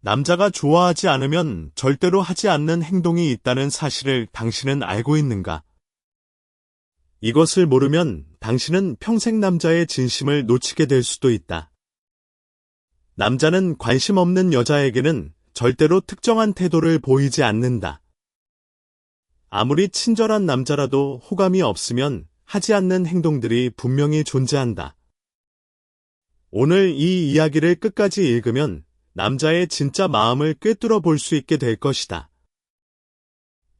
남자가 좋아하지 않으면 절대로 하지 않는 행동이 있다는 사실을 당신은 알고 있는가? 이것을 모르면 당신은 평생 남자의 진심을 놓치게 될 수도 있다. 남자는 관심 없는 여자에게는 절대로 특정한 태도를 보이지 않는다. 아무리 친절한 남자라도 호감이 없으면 하지 않는 행동들이 분명히 존재한다. 오늘 이 이야기를 끝까지 읽으면 남자의 진짜 마음을 꿰뚫어 볼 수 있게 될 것이다.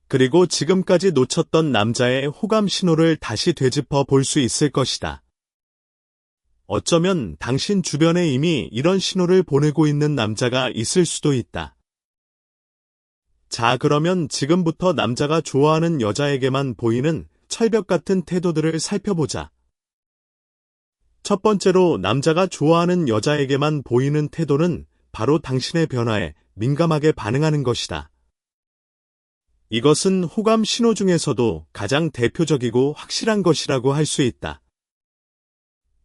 그리고 지금까지 놓쳤던 남자의 호감 신호를 다시 되짚어 볼 수 있을 것이다. 어쩌면 당신 주변에 이미 이런 신호를 보내고 있는 남자가 있을 수도 있다. 자, 그러면 지금부터 남자가 좋아하는 여자에게만 보이는 철벽 같은 태도들을 살펴보자. 첫 번째로 남자가 좋아하는 여자에게만 보이는 태도는 바로 당신의 변화에 민감하게 반응하는 것이다. 이것은 호감 신호 중에서도 가장 대표적이고 확실한 것이라고 할 수 있다.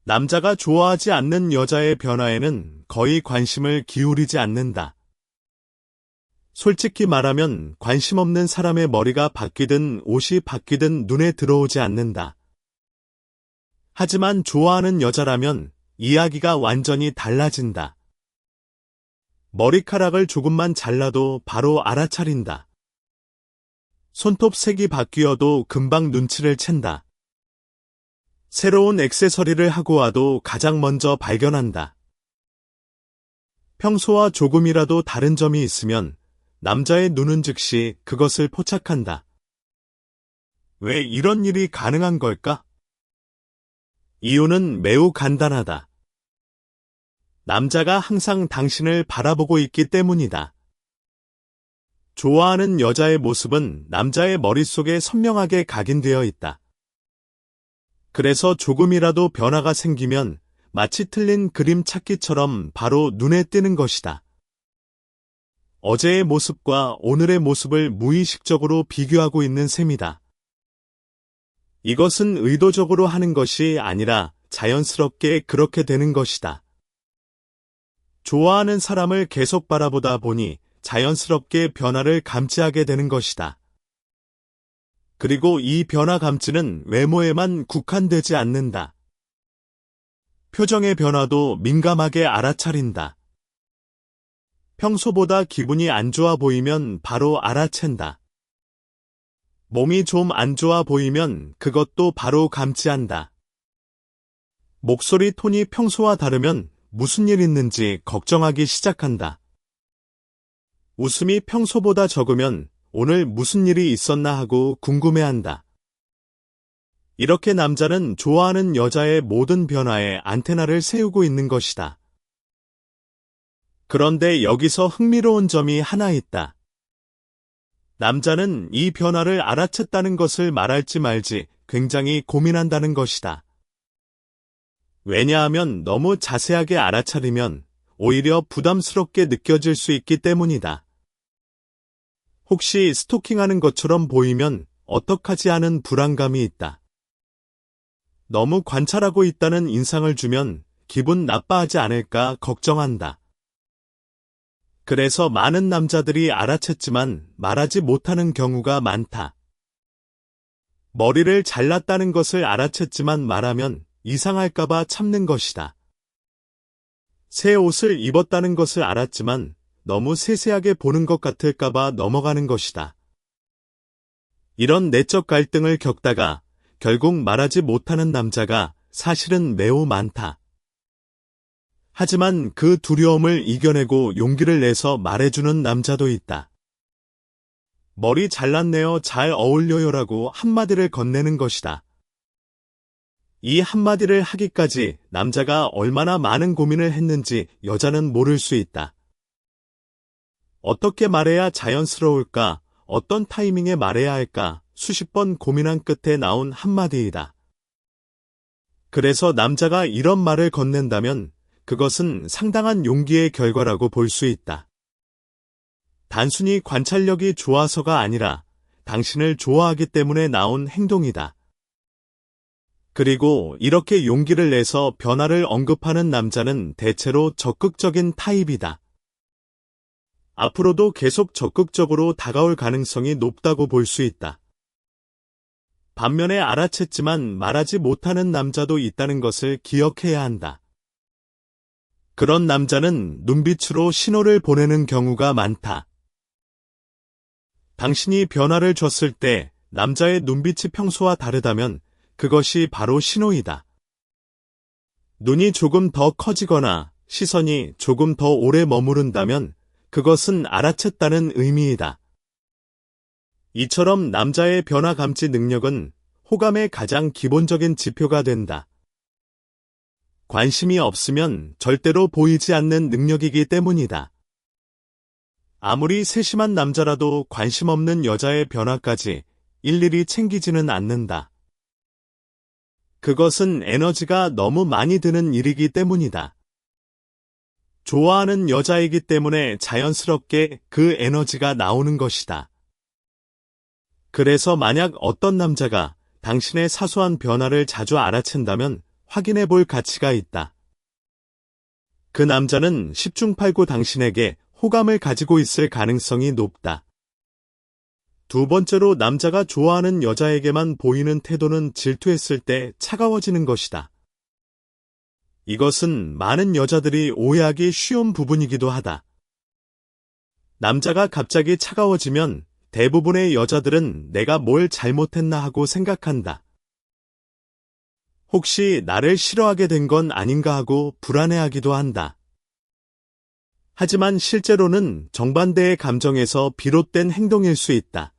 남자가 좋아하지 않는 여자의 변화에는 거의 관심을 기울이지 않는다. 솔직히 말하면 관심 없는 사람의 머리가 바뀌든 옷이 바뀌든 눈에 들어오지 않는다. 하지만 좋아하는 여자라면 이야기가 완전히 달라진다. 머리카락을 조금만 잘라도 바로 알아차린다. 손톱 색이 바뀌어도 금방 눈치를 챈다. 새로운 액세서리를 하고 와도 가장 먼저 발견한다. 평소와 조금이라도 다른 점이 있으면 남자의 눈은 즉시 그것을 포착한다. 왜 이런 일이 가능한 걸까? 이유는 매우 간단하다. 남자가 항상 당신을 바라보고 있기 때문이다. 좋아하는 여자의 모습은 남자의 머릿속에 선명하게 각인되어 있다. 그래서 조금이라도 변화가 생기면 마치 틀린 그림 찾기처럼 바로 눈에 띄는 것이다. 어제의 모습과 오늘의 모습을 무의식적으로 비교하고 있는 셈이다. 이것은 의도적으로 하는 것이 아니라 자연스럽게 그렇게 되는 것이다. 좋아하는 사람을 계속 바라보다 보니 자연스럽게 변화를 감지하게 되는 것이다. 그리고 이 변화 감지는 외모에만 국한되지 않는다. 표정의 변화도 민감하게 알아차린다. 평소보다 기분이 안 좋아 보이면 바로 알아챈다. 몸이 좀 안 좋아 보이면 그것도 바로 감지한다. 목소리 톤이 평소와 다르면 무슨 일 있는지 걱정하기 시작한다. 웃음이 평소보다 적으면 오늘 무슨 일이 있었나 하고 궁금해한다. 이렇게 남자는 좋아하는 여자의 모든 변화에 안테나를 세우고 있는 것이다. 그런데 여기서 흥미로운 점이 하나 있다. 남자는 이 변화를 알아챘다는 것을 말할지 말지 굉장히 고민한다는 것이다. 왜냐하면 너무 자세하게 알아차리면 오히려 부담스럽게 느껴질 수 있기 때문이다. 혹시 스토킹하는 것처럼 보이면 어떡하지 하는 불안감이 있다. 너무 관찰하고 있다는 인상을 주면 기분 나빠하지 않을까 걱정한다. 그래서 많은 남자들이 알아챘지만 말하지 못하는 경우가 많다. 머리를 잘랐다는 것을 알아챘지만 말하면 이상할까봐 참는 것이다. 새 옷을 입었다는 것을 알았지만 너무 세세하게 보는 것 같을까봐 넘어가는 것이다. 이런 내적 갈등을 겪다가 결국 말하지 못하는 남자가 사실은 매우 많다. 하지만 그 두려움을 이겨내고 용기를 내서 말해주는 남자도 있다. 머리 잘랐네요, 잘 어울려요라고 한마디를 건네는 것이다. 이 한마디를 하기까지 남자가 얼마나 많은 고민을 했는지 여자는 모를 수 있다. 어떻게 말해야 자연스러울까? 어떤 타이밍에 말해야 할까? 수십 번 고민한 끝에 나온 한마디이다. 그래서 남자가 이런 말을 건넨다면 그것은 상당한 용기의 결과라고 볼 수 있다. 단순히 관찰력이 좋아서가 아니라 당신을 좋아하기 때문에 나온 행동이다. 그리고 이렇게 용기를 내서 변화를 언급하는 남자는 대체로 적극적인 타입이다. 앞으로도 계속 적극적으로 다가올 가능성이 높다고 볼 수 있다. 반면에 알아챘지만 말하지 못하는 남자도 있다는 것을 기억해야 한다. 그런 남자는 눈빛으로 신호를 보내는 경우가 많다. 당신이 변화를 줬을 때 남자의 눈빛이 평소와 다르다면 그것이 바로 신호이다. 눈이 조금 더 커지거나 시선이 조금 더 오래 머무른다면 그것은 알아챘다는 의미이다. 이처럼 남자의 변화 감지 능력은 호감의 가장 기본적인 지표가 된다. 관심이 없으면 절대로 보이지 않는 능력이기 때문이다. 아무리 세심한 남자라도 관심 없는 여자의 변화까지 일일이 챙기지는 않는다. 그것은 에너지가 너무 많이 드는 일이기 때문이다. 좋아하는 여자이기 때문에 자연스럽게 그 에너지가 나오는 것이다. 그래서 만약 어떤 남자가 당신의 사소한 변화를 자주 알아챈다면 확인해 볼 가치가 있다. 그 남자는 10중 8구 당신에게 호감을 가지고 있을 가능성이 높다. 두 번째로 남자가 좋아하는 여자에게만 보이는 태도는 질투했을 때 차가워지는 것이다. 이것은 많은 여자들이 오해하기 쉬운 부분이기도 하다. 남자가 갑자기 차가워지면 대부분의 여자들은 내가 뭘 잘못했나 하고 생각한다. 혹시 나를 싫어하게 된 건 아닌가 하고 불안해하기도 한다. 하지만 실제로는 정반대의 감정에서 비롯된 행동일 수 있다.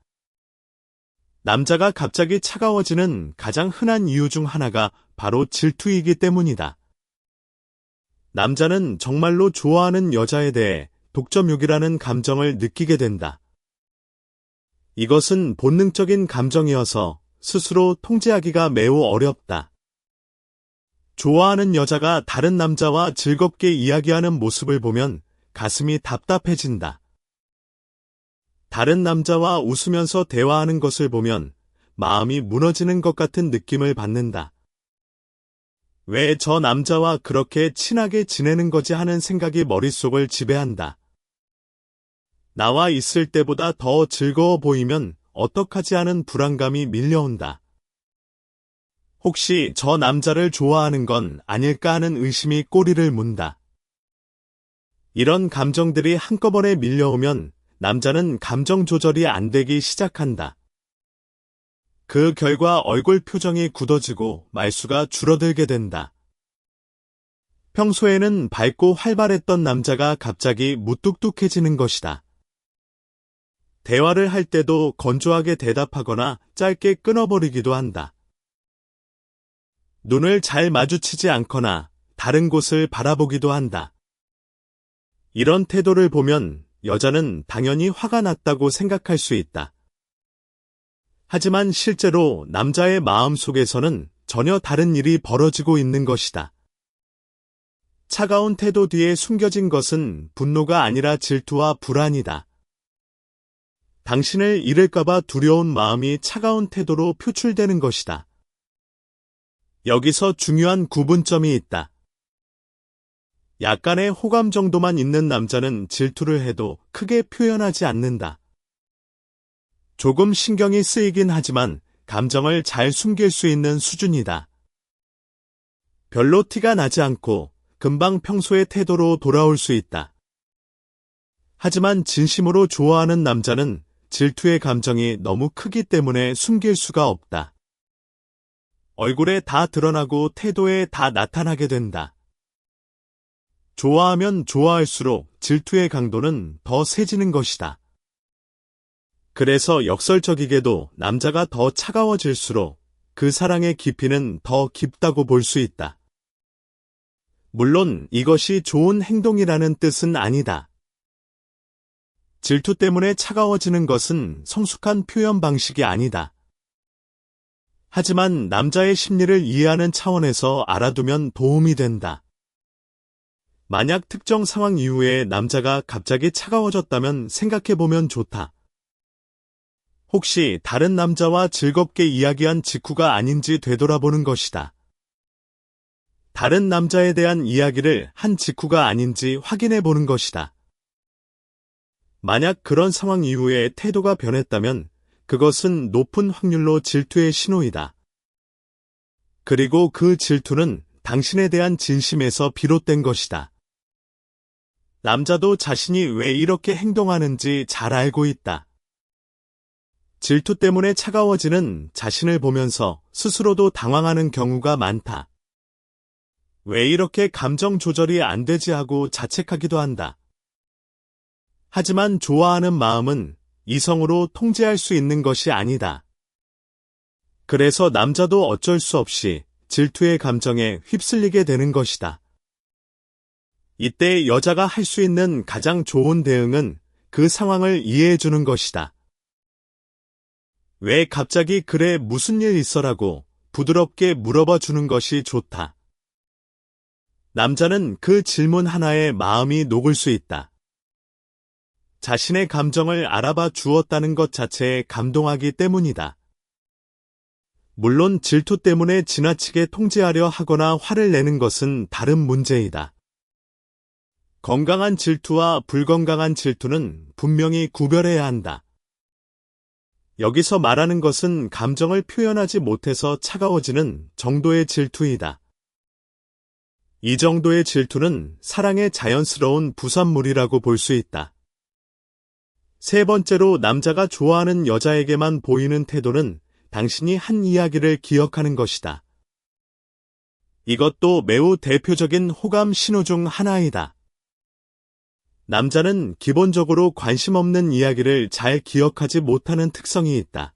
남자가 갑자기 차가워지는 가장 흔한 이유 중 하나가 바로 질투이기 때문이다. 남자는 정말로 좋아하는 여자에 대해 독점욕이라는 감정을 느끼게 된다. 이것은 본능적인 감정이어서 스스로 통제하기가 매우 어렵다. 좋아하는 여자가 다른 남자와 즐겁게 이야기하는 모습을 보면 가슴이 답답해진다. 다른 남자와 웃으면서 대화하는 것을 보면 마음이 무너지는 것 같은 느낌을 받는다. 왜 저 남자와 그렇게 친하게 지내는 거지 하는 생각이 머릿속을 지배한다. 나와 있을 때보다 더 즐거워 보이면 어떡하지 하는 불안감이 밀려온다. 혹시 저 남자를 좋아하는 건 아닐까 하는 의심이 꼬리를 문다. 이런 감정들이 한꺼번에 밀려오면 남자는 감정 조절이 안 되기 시작한다. 그 결과 얼굴 표정이 굳어지고 말수가 줄어들게 된다. 평소에는 밝고 활발했던 남자가 갑자기 무뚝뚝해지는 것이다. 대화를 할 때도 건조하게 대답하거나 짧게 끊어버리기도 한다. 눈을 잘 마주치지 않거나 다른 곳을 바라보기도 한다. 이런 태도를 보면 여자는 당연히 화가 났다고 생각할 수 있다. 하지만 실제로 남자의 마음 속에서는 전혀 다른 일이 벌어지고 있는 것이다. 차가운 태도 뒤에 숨겨진 것은 분노가 아니라 질투와 불안이다. 당신을 잃을까봐 두려운 마음이 차가운 태도로 표출되는 것이다. 여기서 중요한 구분점이 있다. 약간의 호감 정도만 있는 남자는 질투를 해도 크게 표현하지 않는다. 조금 신경이 쓰이긴 하지만 감정을 잘 숨길 수 있는 수준이다. 별로 티가 나지 않고 금방 평소의 태도로 돌아올 수 있다. 하지만 진심으로 좋아하는 남자는 질투의 감정이 너무 크기 때문에 숨길 수가 없다. 얼굴에 다 드러나고 태도에 다 나타나게 된다. 좋아하면 좋아할수록 질투의 강도는 더 세지는 것이다. 그래서 역설적이게도 남자가 더 차가워질수록 그 사랑의 깊이는 더 깊다고 볼 수 있다. 물론 이것이 좋은 행동이라는 뜻은 아니다. 질투 때문에 차가워지는 것은 성숙한 표현 방식이 아니다. 하지만 남자의 심리를 이해하는 차원에서 알아두면 도움이 된다. 만약 특정 상황 이후에 남자가 갑자기 차가워졌다면 생각해보면 좋다. 혹시 다른 남자와 즐겁게 이야기한 직후가 아닌지 되돌아보는 것이다. 다른 남자에 대한 이야기를 한 직후가 아닌지 확인해보는 것이다. 만약 그런 상황 이후에 태도가 변했다면 그것은 높은 확률로 질투의 신호이다. 그리고 그 질투는 당신에 대한 진심에서 비롯된 것이다. 남자도 자신이 왜 이렇게 행동하는지 잘 알고 있다. 질투 때문에 차가워지는 자신을 보면서 스스로도 당황하는 경우가 많다. 왜 이렇게 감정 조절이 안 되지 하고 자책하기도 한다. 하지만 좋아하는 마음은 이성으로 통제할 수 있는 것이 아니다. 그래서 남자도 어쩔 수 없이 질투의 감정에 휩쓸리게 되는 것이다. 이때 여자가 할 수 있는 가장 좋은 대응은 그 상황을 이해해 주는 것이다. 왜 갑자기 그래 무슨 일 있어라고 부드럽게 물어봐 주는 것이 좋다. 남자는 그 질문 하나에 마음이 녹을 수 있다. 자신의 감정을 알아봐 주었다는 것 자체에 감동하기 때문이다. 물론 질투 때문에 지나치게 통제하려 하거나 화를 내는 것은 다른 문제이다. 건강한 질투와 불건강한 질투는 분명히 구별해야 한다. 여기서 말하는 것은 감정을 표현하지 못해서 차가워지는 정도의 질투이다. 이 정도의 질투는 사랑의 자연스러운 부산물이라고 볼 수 있다. 세 번째로 남자가 좋아하는 여자에게만 보이는 태도는 당신이 한 이야기를 기억하는 것이다. 이것도 매우 대표적인 호감 신호 중 하나이다. 남자는 기본적으로 관심 없는 이야기를 잘 기억하지 못하는 특성이 있다.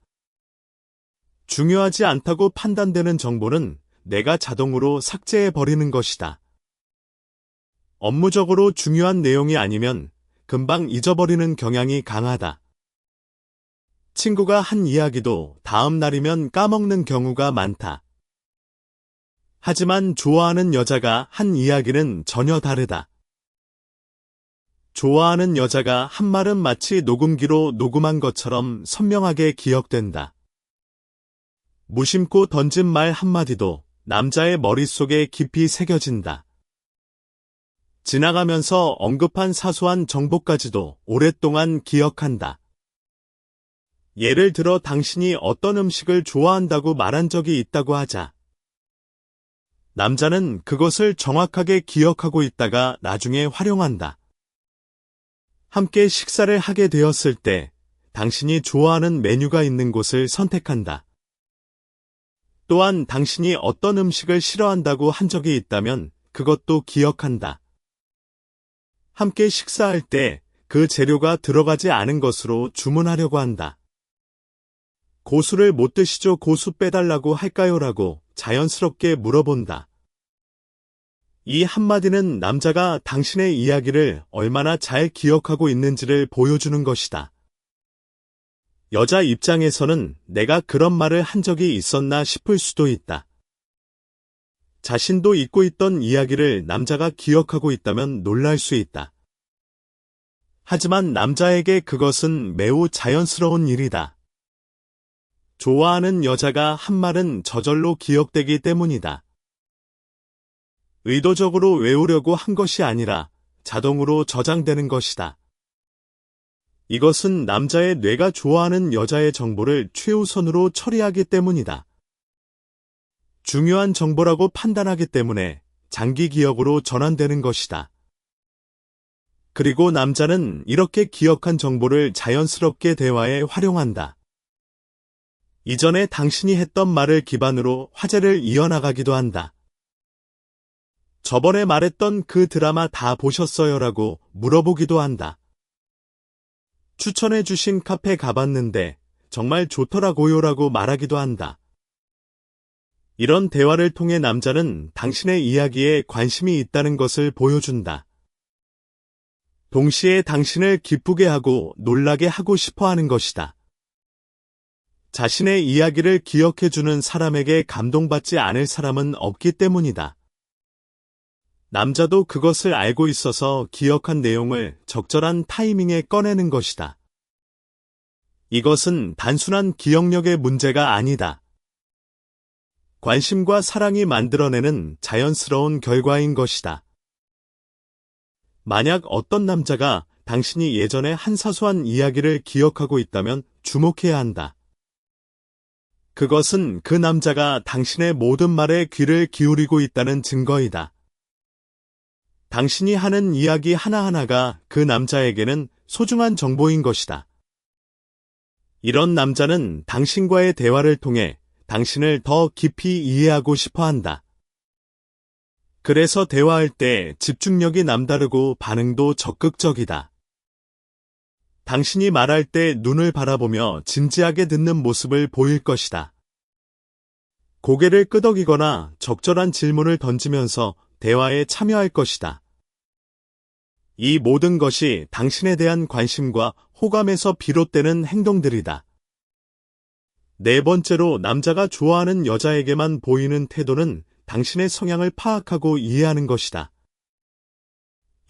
중요하지 않다고 판단되는 정보는 내가 자동으로 삭제해버리는 것이다. 업무적으로 중요한 내용이 아니면 금방 잊어버리는 경향이 강하다. 친구가 한 이야기도 다음 날이면 까먹는 경우가 많다. 하지만 좋아하는 여자가 한 이야기는 전혀 다르다. 좋아하는 여자가 한 말은 마치 녹음기로 녹음한 것처럼 선명하게 기억된다. 무심코 던진 말 한마디도 남자의 머릿속에 깊이 새겨진다. 지나가면서 언급한 사소한 정보까지도 오랫동안 기억한다. 예를 들어 당신이 어떤 음식을 좋아한다고 말한 적이 있다고 하자. 남자는 그것을 정확하게 기억하고 있다가 나중에 활용한다. 함께 식사를 하게 되었을 때 당신이 좋아하는 메뉴가 있는 곳을 선택한다. 또한 당신이 어떤 음식을 싫어한다고 한 적이 있다면 그것도 기억한다. 함께 식사할 때 그 재료가 들어가지 않은 것으로 주문하려고 한다. 고수를 못 드시죠? 고수 빼달라고 할까요? 라고 자연스럽게 물어본다. 이 한마디는 남자가 당신의 이야기를 얼마나 잘 기억하고 있는지를 보여주는 것이다. 여자 입장에서는 내가 그런 말을 한 적이 있었나 싶을 수도 있다. 자신도 잊고 있던 이야기를 남자가 기억하고 있다면 놀랄 수 있다. 하지만 남자에게 그것은 매우 자연스러운 일이다. 좋아하는 여자가 한 말은 저절로 기억되기 때문이다. 의도적으로 외우려고 한 것이 아니라 자동으로 저장되는 것이다. 이것은 남자의 뇌가 좋아하는 여자의 정보를 최우선으로 처리하기 때문이다. 중요한 정보라고 판단하기 때문에 장기 기억으로 전환되는 것이다. 그리고 남자는 이렇게 기억한 정보를 자연스럽게 대화에 활용한다. 이전에 당신이 했던 말을 기반으로 화제를 이어나가기도 한다. 저번에 말했던 그 드라마 다 보셨어요? 라고 물어보기도 한다. 추천해 주신 카페 가봤는데 정말 좋더라고요 라고 말하기도 한다. 이런 대화를 통해 남자는 당신의 이야기에 관심이 있다는 것을 보여준다. 동시에 당신을 기쁘게 하고 놀라게 하고 싶어 하는 것이다. 자신의 이야기를 기억해주는 사람에게 감동받지 않을 사람은 없기 때문이다. 남자도 그것을 알고 있어서 기억한 내용을 적절한 타이밍에 꺼내는 것이다. 이것은 단순한 기억력의 문제가 아니다. 관심과 사랑이 만들어내는 자연스러운 결과인 것이다. 만약 어떤 남자가 당신이 예전에 한 사소한 이야기를 기억하고 있다면 주목해야 한다. 그것은 그 남자가 당신의 모든 말에 귀를 기울이고 있다는 증거이다. 당신이 하는 이야기 하나하나가 그 남자에게는 소중한 정보인 것이다. 이런 남자는 당신과의 대화를 통해 당신을 더 깊이 이해하고 싶어 한다. 그래서 대화할 때 집중력이 남다르고 반응도 적극적이다. 당신이 말할 때 눈을 바라보며 진지하게 듣는 모습을 보일 것이다. 고개를 끄덕이거나 적절한 질문을 던지면서 대화에 참여할 것이다. 이 모든 것이 당신에 대한 관심과 호감에서 비롯되는 행동들이다. 네 번째로 남자가 좋아하는 여자에게만 보이는 태도는 당신의 성향을 파악하고 이해하는 것이다.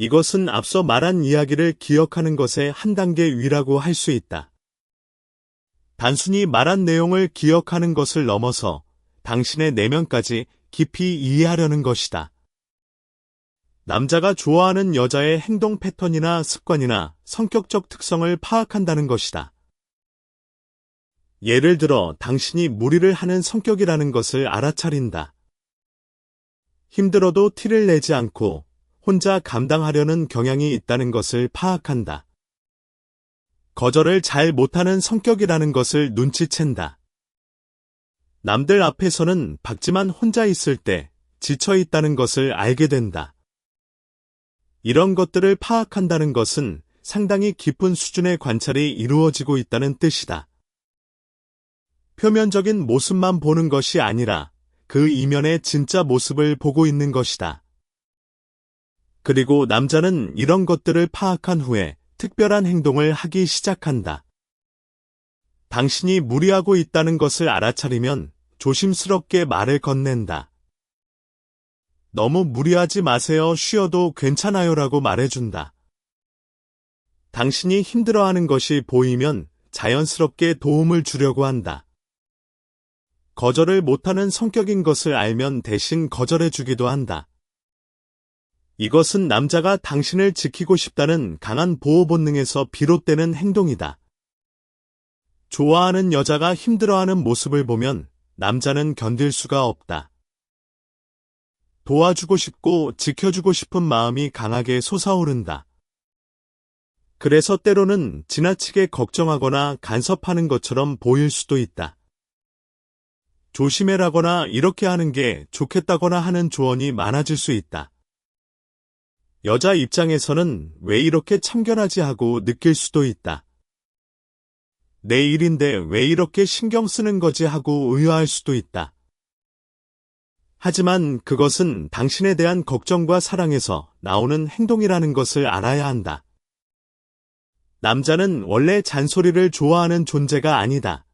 이것은 앞서 말한 이야기를 기억하는 것의 한 단계 위라고 할 수 있다. 단순히 말한 내용을 기억하는 것을 넘어서 당신의 내면까지 깊이 이해하려는 것이다. 남자가 좋아하는 여자의 행동 패턴이나 습관이나 성격적 특성을 파악한다는 것이다. 예를 들어 당신이 무리를 하는 성격이라는 것을 알아차린다. 힘들어도 티를 내지 않고 혼자 감당하려는 경향이 있다는 것을 파악한다. 거절을 잘 못하는 성격이라는 것을 눈치챈다. 남들 앞에서는 박지만 혼자 있을 때 지쳐 있다는 것을 알게 된다. 이런 것들을 파악한다는 것은 상당히 깊은 수준의 관찰이 이루어지고 있다는 뜻이다. 표면적인 모습만 보는 것이 아니라 그 이면의 진짜 모습을 보고 있는 것이다. 그리고 남자는 이런 것들을 파악한 후에 특별한 행동을 하기 시작한다. 당신이 무리하고 있다는 것을 알아차리면 조심스럽게 말을 건넨다. 너무 무리하지 마세요. 쉬어도 괜찮아요라고 말해준다. 당신이 힘들어하는 것이 보이면 자연스럽게 도움을 주려고 한다. 거절을 못하는 성격인 것을 알면 대신 거절해주기도 한다. 이것은 남자가 당신을 지키고 싶다는 강한 보호 본능에서 비롯되는 행동이다. 좋아하는 여자가 힘들어하는 모습을 보면 남자는 견딜 수가 없다. 도와주고 싶고 지켜주고 싶은 마음이 강하게 솟아오른다. 그래서 때로는 지나치게 걱정하거나 간섭하는 것처럼 보일 수도 있다. 조심해라거나 이렇게 하는 게 좋겠다거나 하는 조언이 많아질 수 있다. 여자 입장에서는 왜 이렇게 참견하지 하고 느낄 수도 있다. 내 일인데 왜 이렇게 신경 쓰는 거지 하고 의아할 수도 있다. 하지만 그것은 당신에 대한 걱정과 사랑에서 나오는 행동이라는 것을 알아야 한다. 남자는 원래 잔소리를 좋아하는 존재가 아니다.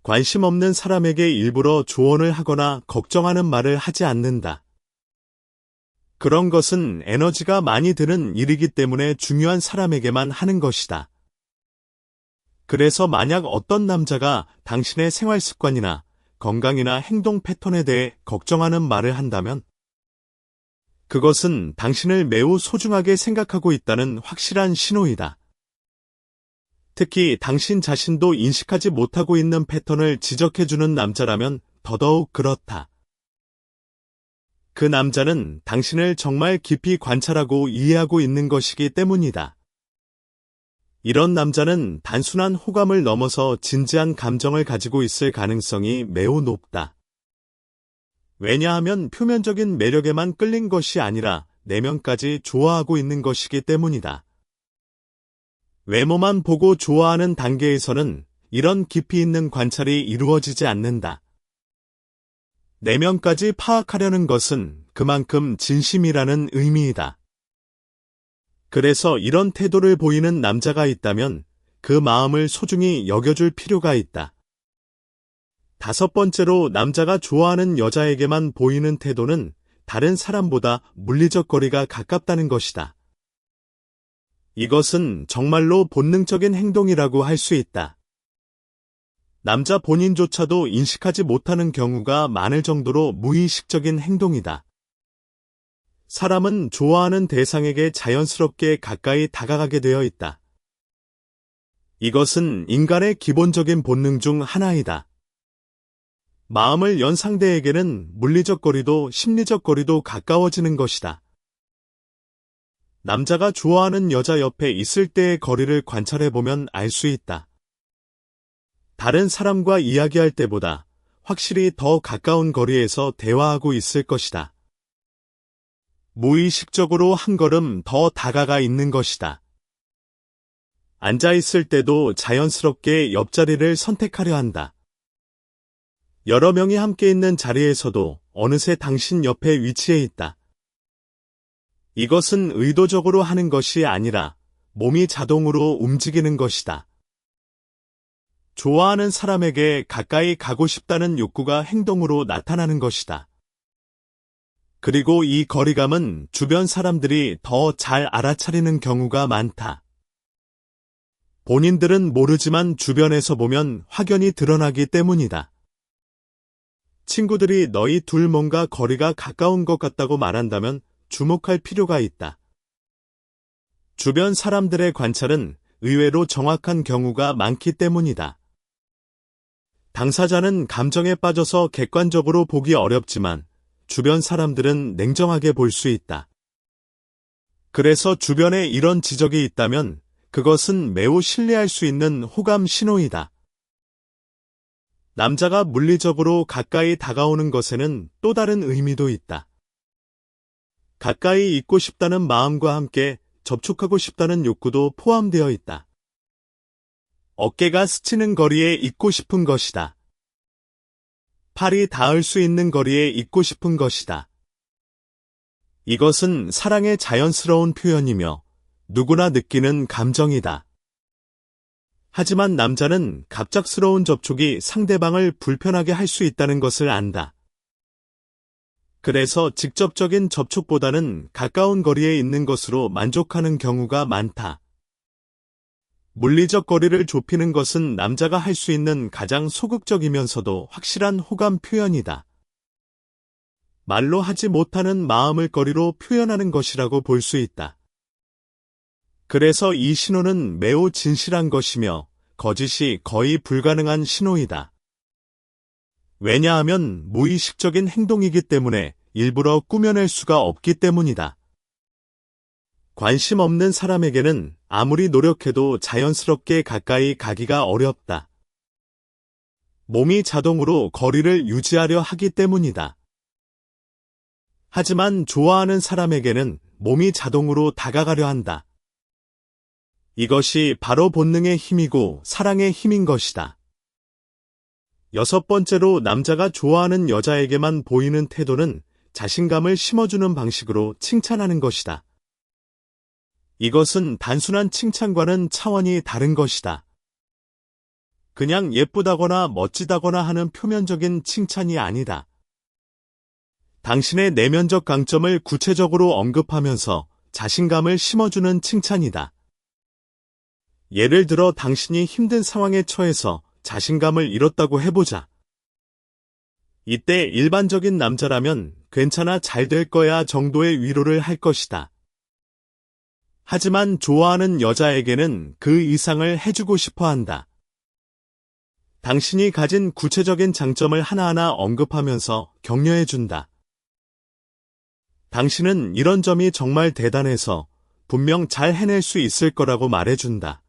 관심 없는 사람에게 일부러 조언을 하거나 걱정하는 말을 하지 않는다. 그런 것은 에너지가 많이 드는 일이기 때문에 중요한 사람에게만 하는 것이다. 그래서 만약 어떤 남자가 당신의 생활 습관이나 건강이나 행동 패턴에 대해 걱정하는 말을 한다면 그것은 당신을 매우 소중하게 생각하고 있다는 확실한 신호이다. 특히 당신 자신도 인식하지 못하고 있는 패턴을 지적해주는 남자라면 더더욱 그렇다. 그 남자는 당신을 정말 깊이 관찰하고 이해하고 있는 것이기 때문이다. 이런 남자는 단순한 호감을 넘어서 진지한 감정을 가지고 있을 가능성이 매우 높다. 왜냐하면 표면적인 매력에만 끌린 것이 아니라 내면까지 좋아하고 있는 것이기 때문이다. 외모만 보고 좋아하는 단계에서는 이런 깊이 있는 관찰이 이루어지지 않는다. 내면까지 파악하려는 것은 그만큼 진심이라는 의미이다. 그래서 이런 태도를 보이는 남자가 있다면 그 마음을 소중히 여겨줄 필요가 있다. 다섯 번째로 남자가 좋아하는 여자에게만 보이는 태도는 다른 사람보다 물리적 거리가 가깝다는 것이다. 이것은 정말로 본능적인 행동이라고 할 수 있다. 남자 본인조차도 인식하지 못하는 경우가 많을 정도로 무의식적인 행동이다. 사람은 좋아하는 대상에게 자연스럽게 가까이 다가가게 되어 있다. 이것은 인간의 기본적인 본능 중 하나이다. 마음을 연 상대에게는 물리적 거리도 심리적 거리도 가까워지는 것이다. 남자가 좋아하는 여자 옆에 있을 때의 거리를 관찰해보면 알 수 있다. 다른 사람과 이야기할 때보다 확실히 더 가까운 거리에서 대화하고 있을 것이다. 무의식적으로 한 걸음 더 다가가 있는 것이다. 앉아있을 때도 자연스럽게 옆자리를 선택하려 한다. 여러 명이 함께 있는 자리에서도 어느새 당신 옆에 위치해 있다. 이것은 의도적으로 하는 것이 아니라 몸이 자동으로 움직이는 것이다. 좋아하는 사람에게 가까이 가고 싶다는 욕구가 행동으로 나타나는 것이다. 그리고 이 거리감은 주변 사람들이 더 잘 알아차리는 경우가 많다. 본인들은 모르지만 주변에서 보면 확연히 드러나기 때문이다. 친구들이 너희 둘 뭔가 거리가 가까운 것 같다고 말한다면 주목할 필요가 있다. 주변 사람들의 관찰은 의외로 정확한 경우가 많기 때문이다. 당사자는 감정에 빠져서 객관적으로 보기 어렵지만 주변 사람들은 냉정하게 볼 수 있다. 그래서 주변에 이런 지적이 있다면 그것은 매우 신뢰할 수 있는 호감 신호이다. 남자가 물리적으로 가까이 다가오는 것에는 또 다른 의미도 있다. 가까이 있고 싶다는 마음과 함께 접촉하고 싶다는 욕구도 포함되어 있다. 어깨가 스치는 거리에 있고 싶은 것이다. 팔이 닿을 수 있는 거리에 있고 싶은 것이다. 이것은 사랑의 자연스러운 표현이며 누구나 느끼는 감정이다. 하지만 남자는 갑작스러운 접촉이 상대방을 불편하게 할 수 있다는 것을 안다. 그래서 직접적인 접촉보다는 가까운 거리에 있는 것으로 만족하는 경우가 많다. 물리적 거리를 좁히는 것은 남자가 할 수 있는 가장 소극적이면서도 확실한 호감 표현이다. 말로 하지 못하는 마음을 거리로 표현하는 것이라고 볼 수 있다. 그래서 이 신호는 매우 진실한 것이며 거짓이 거의 불가능한 신호이다. 왜냐하면 무의식적인 행동이기 때문에 일부러 꾸며낼 수가 없기 때문이다. 관심 없는 사람에게는 아무리 노력해도 자연스럽게 가까이 가기가 어렵다. 몸이 자동으로 거리를 유지하려 하기 때문이다. 하지만 좋아하는 사람에게는 몸이 자동으로 다가가려 한다. 이것이 바로 본능의 힘이고 사랑의 힘인 것이다. 여섯 번째로 남자가 좋아하는 여자에게만 보이는 태도는 자신감을 심어주는 방식으로 칭찬하는 것이다. 이것은 단순한 칭찬과는 차원이 다른 것이다. 그냥 예쁘다거나 멋지다거나 하는 표면적인 칭찬이 아니다. 당신의 내면적 강점을 구체적으로 언급하면서 자신감을 심어주는 칭찬이다. 예를 들어 당신이 힘든 상황에 처해서 자신감을 잃었다고 해보자. 이때 일반적인 남자라면 괜찮아 잘 될 거야 정도의 위로를 할 것이다. 하지만 좋아하는 여자에게는 그 이상을 해주고 싶어 한다. 당신이 가진 구체적인 장점을 하나하나 언급하면서 격려해준다. 당신은 이런 점이 정말 대단해서 분명 잘 해낼 수 있을 거라고 말해준다.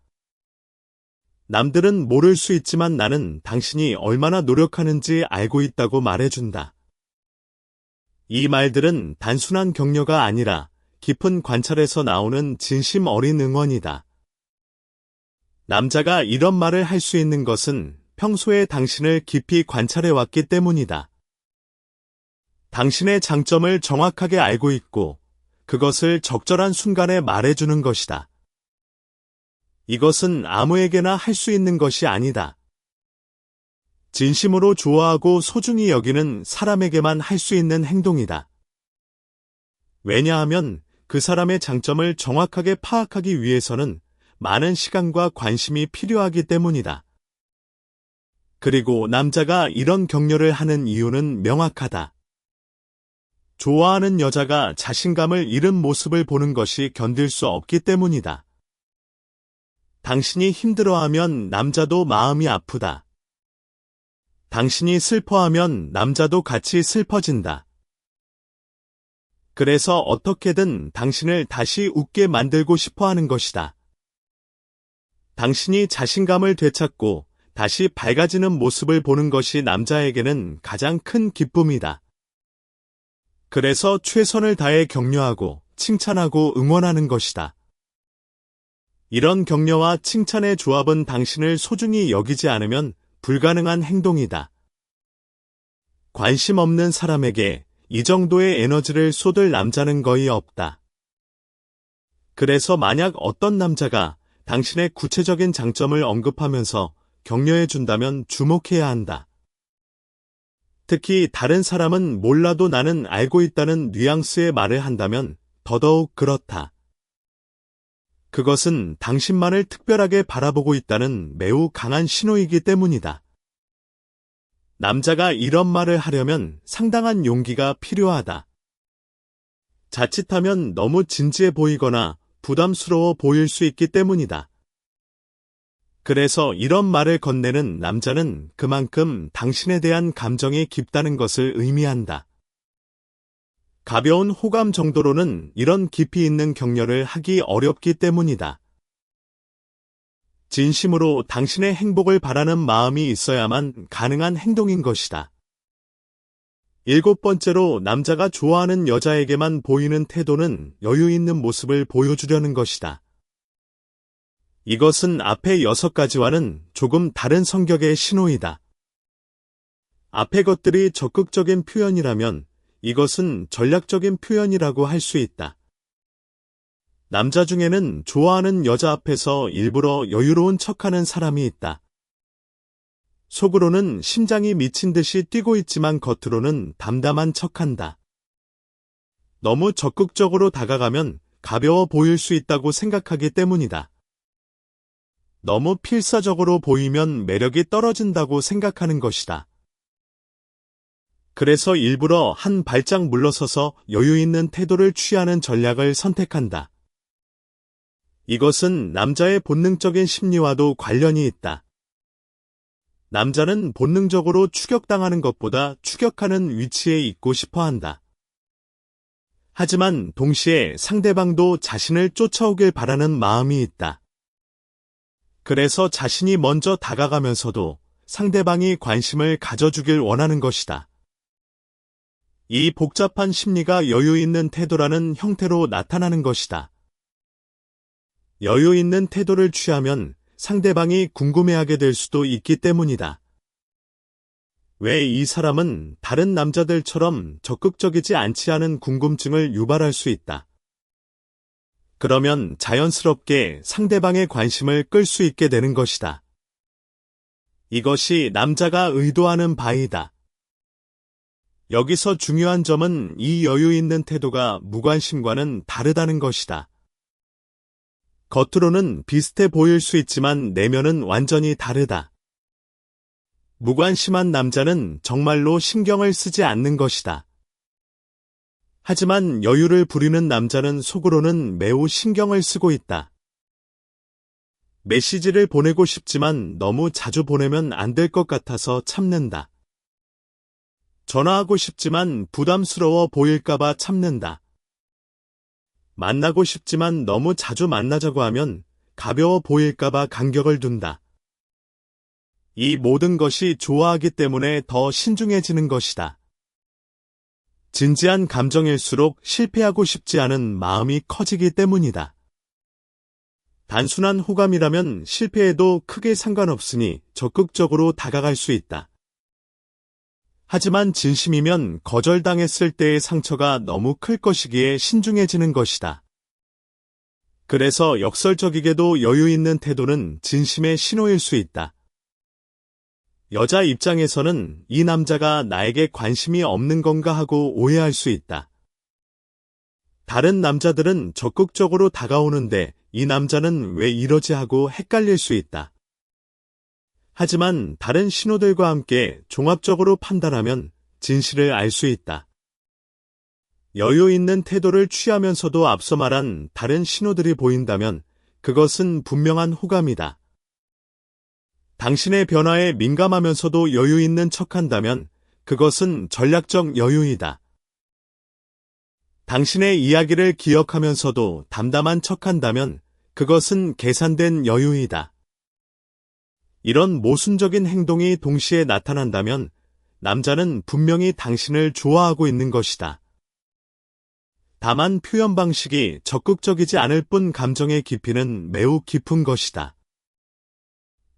남들은 모를 수 있지만 나는 당신이 얼마나 노력하는지 알고 있다고 말해준다. 이 말들은 단순한 격려가 아니라 깊은 관찰에서 나오는 진심 어린 응원이다. 남자가 이런 말을 할 수 있는 것은 평소에 당신을 깊이 관찰해 왔기 때문이다. 당신의 장점을 정확하게 알고 있고 그것을 적절한 순간에 말해주는 것이다. 이것은 아무에게나 할 수 있는 것이 아니다. 진심으로 좋아하고 소중히 여기는 사람에게만 할 수 있는 행동이다. 왜냐하면 그 사람의 장점을 정확하게 파악하기 위해서는 많은 시간과 관심이 필요하기 때문이다. 그리고 남자가 이런 격려를 하는 이유는 명확하다. 좋아하는 여자가 자신감을 잃은 모습을 보는 것이 견딜 수 없기 때문이다. 당신이 힘들어하면 남자도 마음이 아프다. 당신이 슬퍼하면 남자도 같이 슬퍼진다. 그래서 어떻게든 당신을 다시 웃게 만들고 싶어 하는 것이다. 당신이 자신감을 되찾고 다시 밝아지는 모습을 보는 것이 남자에게는 가장 큰 기쁨이다. 그래서 최선을 다해 격려하고 칭찬하고 응원하는 것이다. 이런 격려와 칭찬의 조합은 당신을 소중히 여기지 않으면 불가능한 행동이다. 관심 없는 사람에게 이 정도의 에너지를 쏟을 남자는 거의 없다. 그래서 만약 어떤 남자가 당신의 구체적인 장점을 언급하면서 격려해 준다면 주목해야 한다. 특히 다른 사람은 몰라도 나는 알고 있다는 뉘앙스의 말을 한다면 더더욱 그렇다. 그것은 당신만을 특별하게 바라보고 있다는 매우 강한 신호이기 때문이다. 남자가 이런 말을 하려면 상당한 용기가 필요하다. 자칫하면 너무 진지해 보이거나 부담스러워 보일 수 있기 때문이다. 그래서 이런 말을 건네는 남자는 그만큼 당신에 대한 감정이 깊다는 것을 의미한다. 가벼운 호감 정도로는 이런 깊이 있는 격려를 하기 어렵기 때문이다. 진심으로 당신의 행복을 바라는 마음이 있어야만 가능한 행동인 것이다. 7번째로 남자가 좋아하는 여자에게만 보이는 태도는 여유 있는 모습을 보여주려는 것이다. 이것은 앞의 6가지와는 조금 다른 성격의 신호이다. 앞의 것들이 적극적인 표현이라면 이것은 전략적인 표현이라고 할 수 있다. 남자 중에는 좋아하는 여자 앞에서 일부러 여유로운 척하는 사람이 있다. 속으로는 심장이 미친 듯이 뛰고 있지만 겉으로는 담담한 척한다. 너무 적극적으로 다가가면 가벼워 보일 수 있다고 생각하기 때문이다. 너무 필사적으로 보이면 매력이 떨어진다고 생각하는 것이다. 그래서 일부러 한 발짝 물러서서 여유 있는 태도를 취하는 전략을 선택한다. 이것은 남자의 본능적인 심리와도 관련이 있다. 남자는 본능적으로 추격당하는 것보다 추격하는 위치에 있고 싶어 한다. 하지만 동시에 상대방도 자신을 쫓아오길 바라는 마음이 있다. 그래서 자신이 먼저 다가가면서도 상대방이 관심을 가져주길 원하는 것이다. 이 복잡한 심리가 여유 있는 태도라는 형태로 나타나는 것이다. 여유 있는 태도를 취하면 상대방이 궁금해하게 될 수도 있기 때문이다. 왜 이 사람은 다른 남자들처럼 적극적이지 않지 않은 궁금증을 유발할 수 있다. 그러면 자연스럽게 상대방의 관심을 끌 수 있게 되는 것이다. 이것이 남자가 의도하는 바이다. 여기서 중요한 점은 이 여유 있는 태도가 무관심과는 다르다는 것이다. 겉으로는 비슷해 보일 수 있지만 내면은 완전히 다르다. 무관심한 남자는 정말로 신경을 쓰지 않는 것이다. 하지만 여유를 부리는 남자는 속으로는 매우 신경을 쓰고 있다. 메시지를 보내고 싶지만 너무 자주 보내면 안 될 것 같아서 참는다. 전화하고 싶지만 부담스러워 보일까봐 참는다. 만나고 싶지만 너무 자주 만나자고 하면 가벼워 보일까봐 간격을 둔다. 이 모든 것이 좋아하기 때문에 더 신중해지는 것이다. 진지한 감정일수록 실패하고 싶지 않은 마음이 커지기 때문이다. 단순한 호감이라면 실패해도 크게 상관없으니 적극적으로 다가갈 수 있다. 하지만 진심이면 거절당했을 때의 상처가 너무 클 것이기에 신중해지는 것이다. 그래서 역설적이게도 여유 있는 태도는 진심의 신호일 수 있다. 여자 입장에서는 이 남자가 나에게 관심이 없는 건가 하고 오해할 수 있다. 다른 남자들은 적극적으로 다가오는데 이 남자는 왜 이러지 하고 헷갈릴 수 있다. 하지만 다른 신호들과 함께 종합적으로 판단하면 진실을 알 수 있다. 여유 있는 태도를 취하면서도 앞서 말한 다른 신호들이 보인다면 그것은 분명한 호감이다. 당신의 변화에 민감하면서도 여유 있는 척한다면 그것은 전략적 여유이다. 당신의 이야기를 기억하면서도 담담한 척한다면 그것은 계산된 여유이다. 이런 모순적인 행동이 동시에 나타난다면 남자는 분명히 당신을 좋아하고 있는 것이다. 다만 표현 방식이 적극적이지 않을 뿐 감정의 깊이는 매우 깊은 것이다.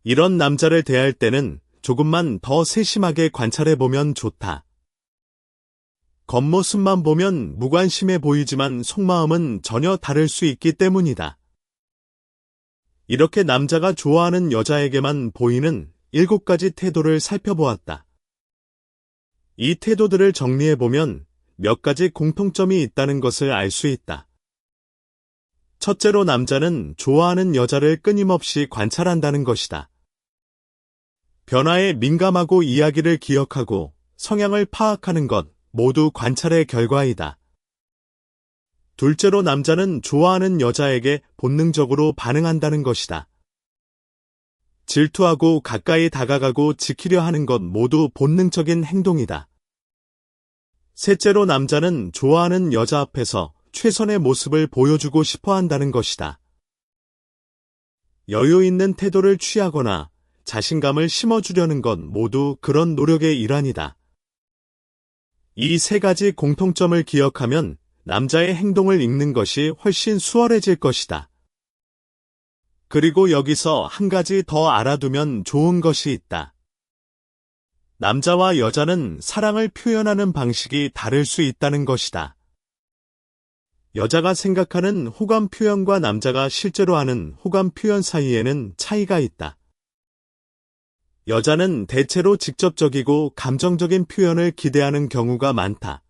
이런 남자를 대할 때는 조금만 더 세심하게 관찰해보면 좋다. 겉모습만 보면 무관심해 보이지만 속마음은 전혀 다를 수 있기 때문이다. 이렇게 남자가 좋아하는 여자에게만 보이는 7가지 태도를 살펴보았다. 이 태도들을 정리해보면 몇 가지 공통점이 있다는 것을 알 수 있다. 첫째로 남자는 좋아하는 여자를 끊임없이 관찰한다는 것이다. 변화에 민감하고 이야기를 기억하고 성향을 파악하는 것 모두 관찰의 결과이다. 둘째로 남자는 좋아하는 여자에게 본능적으로 반응한다는 것이다. 질투하고 가까이 다가가고 지키려 하는 것 모두 본능적인 행동이다. 셋째로 남자는 좋아하는 여자 앞에서 최선의 모습을 보여주고 싶어 한다는 것이다. 여유 있는 태도를 취하거나 자신감을 심어주려는 것 모두 그런 노력의 일환이다. 이 3가지 공통점을 기억하면 남자의 행동을 읽는 것이 훨씬 수월해질 것이다. 그리고 여기서 한 가지 더 알아두면 좋은 것이 있다. 남자와 여자는 사랑을 표현하는 방식이 다를 수 있다는 것이다. 여자가 생각하는 호감 표현과 남자가 실제로 하는 호감 표현 사이에는 차이가 있다. 여자는 대체로 직접적이고 감정적인 표현을 기대하는 경우가 많다.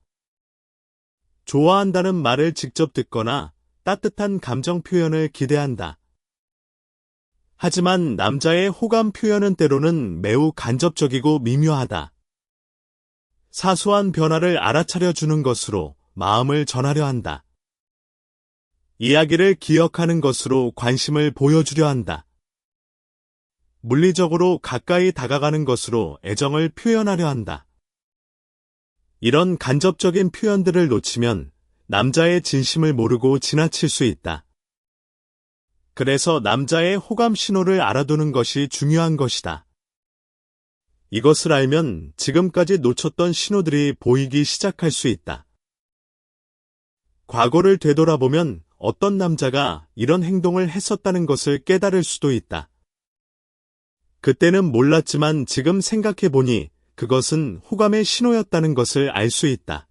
좋아한다는 말을 직접 듣거나 따뜻한 감정 표현을 기대한다. 하지만 남자의 호감 표현은 때로는 매우 간접적이고 미묘하다. 사소한 변화를 알아차려 주는 것으로 마음을 전하려 한다. 이야기를 기억하는 것으로 관심을 보여주려 한다. 물리적으로 가까이 다가가는 것으로 애정을 표현하려 한다. 이런 간접적인 표현들을 놓치면 남자의 진심을 모르고 지나칠 수 있다. 그래서 남자의 호감 신호를 알아두는 것이 중요한 것이다. 이것을 알면 지금까지 놓쳤던 신호들이 보이기 시작할 수 있다. 과거를 되돌아보면 어떤 남자가 이런 행동을 했었다는 것을 깨달을 수도 있다. 그때는 몰랐지만 지금 생각해보니 그것은 호감의 신호였다는 것을 알 수 있다.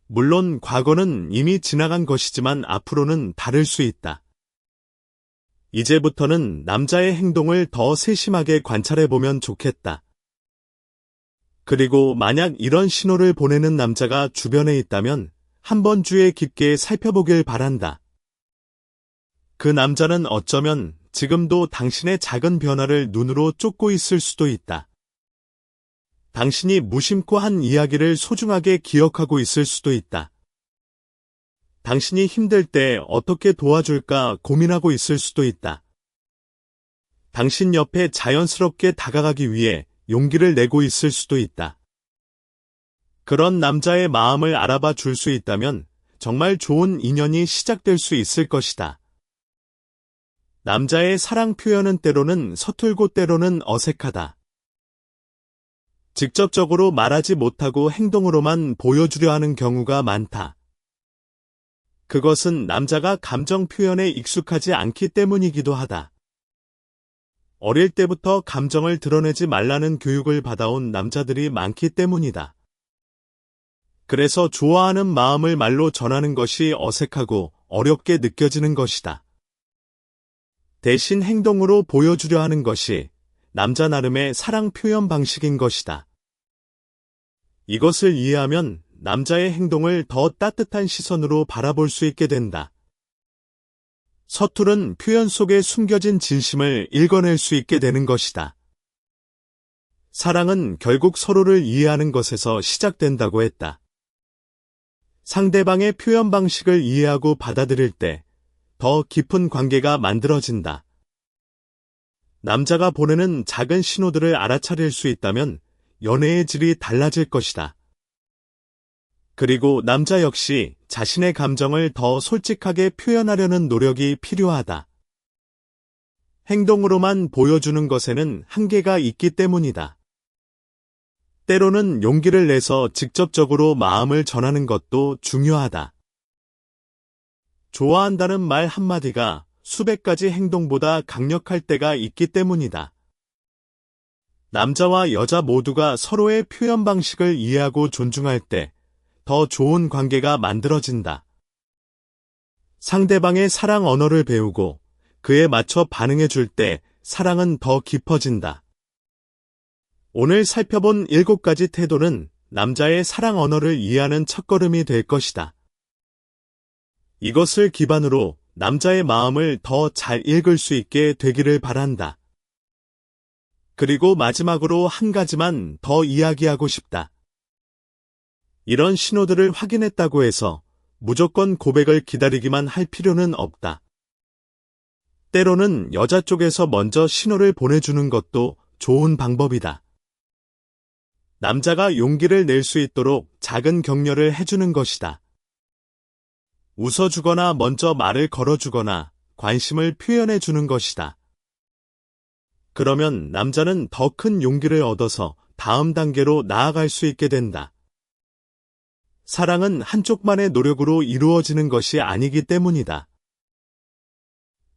물론 과거는 이미 지나간 것이지만 앞으로는 다를 수 있다. 이제부터는 남자의 행동을 더 세심하게 관찰해보면 좋겠다. 그리고 만약 이런 신호를 보내는 남자가 주변에 있다면 한번 주의 깊게 살펴보길 바란다. 그 남자는 어쩌면 지금도 당신의 작은 변화를 눈으로 쫓고 있을 수도 있다. 당신이 무심코 한 이야기를 소중하게 기억하고 있을 수도 있다. 당신이 힘들 때 어떻게 도와줄까 고민하고 있을 수도 있다. 당신 옆에 자연스럽게 다가가기 위해 용기를 내고 있을 수도 있다. 그런 남자의 마음을 알아봐 줄 수 있다면 정말 좋은 인연이 시작될 수 있을 것이다. 남자의 사랑 표현은 때로는 서툴고 때로는 어색하다. 직접적으로 말하지 못하고 행동으로만 보여주려 하는 경우가 많다. 그것은 남자가 감정 표현에 익숙하지 않기 때문이기도 하다. 어릴 때부터 감정을 드러내지 말라는 교육을 받아온 남자들이 많기 때문이다. 그래서 좋아하는 마음을 말로 전하는 것이 어색하고 어렵게 느껴지는 것이다. 대신 행동으로 보여주려 하는 것이 남자 나름의 사랑 표현 방식인 것이다. 이것을 이해하면 남자의 행동을 더 따뜻한 시선으로 바라볼 수 있게 된다. 서투른 표현 속에 숨겨진 진심을 읽어낼 수 있게 되는 것이다. 사랑은 결국 서로를 이해하는 것에서 시작된다고 했다. 상대방의 표현 방식을 이해하고 받아들일 때 더 깊은 관계가 만들어진다. 남자가 보내는 작은 신호들을 알아차릴 수 있다면 연애의 질이 달라질 것이다. 그리고 남자 역시 자신의 감정을 더 솔직하게 표현하려는 노력이 필요하다. 행동으로만 보여주는 것에는 한계가 있기 때문이다. 때로는 용기를 내서 직접적으로 마음을 전하는 것도 중요하다. 좋아한다는 말 한마디가 수백 가지 행동보다 강력할 때가 있기 때문이다. 남자와 여자 모두가 서로의 표현 방식을 이해하고 존중할 때 더 좋은 관계가 만들어진다. 상대방의 사랑 언어를 배우고 그에 맞춰 반응해 줄 때 사랑은 더 깊어진다. 오늘 살펴본 7가지 태도는 남자의 사랑 언어를 이해하는 첫걸음이 될 것이다. 이것을 기반으로 남자의 마음을 더 잘 읽을 수 있게 되기를 바란다. 그리고 마지막으로 한 가지만 더 이야기하고 싶다. 이런 신호들을 확인했다고 해서 무조건 고백을 기다리기만 할 필요는 없다. 때로는 여자 쪽에서 먼저 신호를 보내주는 것도 좋은 방법이다. 남자가 용기를 낼 수 있도록 작은 격려를 해주는 것이다. 웃어주거나 먼저 말을 걸어주거나 관심을 표현해주는 것이다. 그러면 남자는 더 큰 용기를 얻어서 다음 단계로 나아갈 수 있게 된다. 사랑은 한쪽만의 노력으로 이루어지는 것이 아니기 때문이다.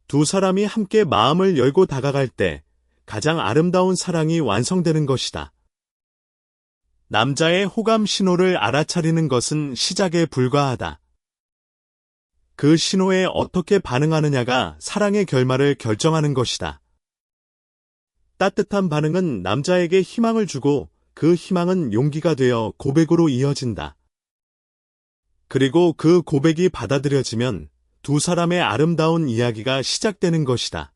두 사람이 함께 마음을 열고 다가갈 때 가장 아름다운 사랑이 완성되는 것이다. 남자의 호감 신호를 알아차리는 것은 시작에 불과하다. 그 신호에 어떻게 반응하느냐가 사랑의 결말을 결정하는 것이다. 따뜻한 반응은 남자에게 희망을 주고 그 희망은 용기가 되어 고백으로 이어진다. 그리고 그 고백이 받아들여지면 두 사람의 아름다운 이야기가 시작되는 것이다.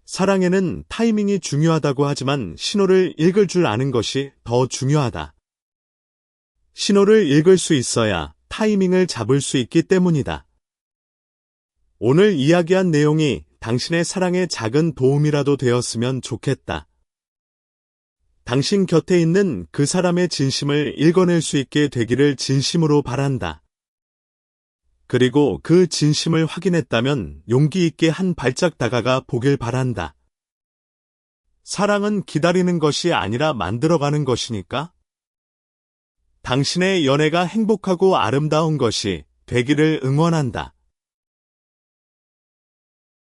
사랑에는 타이밍이 중요하다고 하지만 신호를 읽을 줄 아는 것이 더 중요하다. 신호를 읽을 수 있어야 타이밍을 잡을 수 있기 때문이다. 오늘 이야기한 내용이 당신의 사랑에 작은 도움이라도 되었으면 좋겠다. 당신 곁에 있는 그 사람의 진심을 읽어낼 수 있게 되기를 진심으로 바란다. 그리고 그 진심을 확인했다면 용기 있게 한 발짝 다가가 보길 바란다. 사랑은 기다리는 것이 아니라 만들어가는 것이니까. 당신의 연애가 행복하고 아름다운 것이 되기를 응원한다.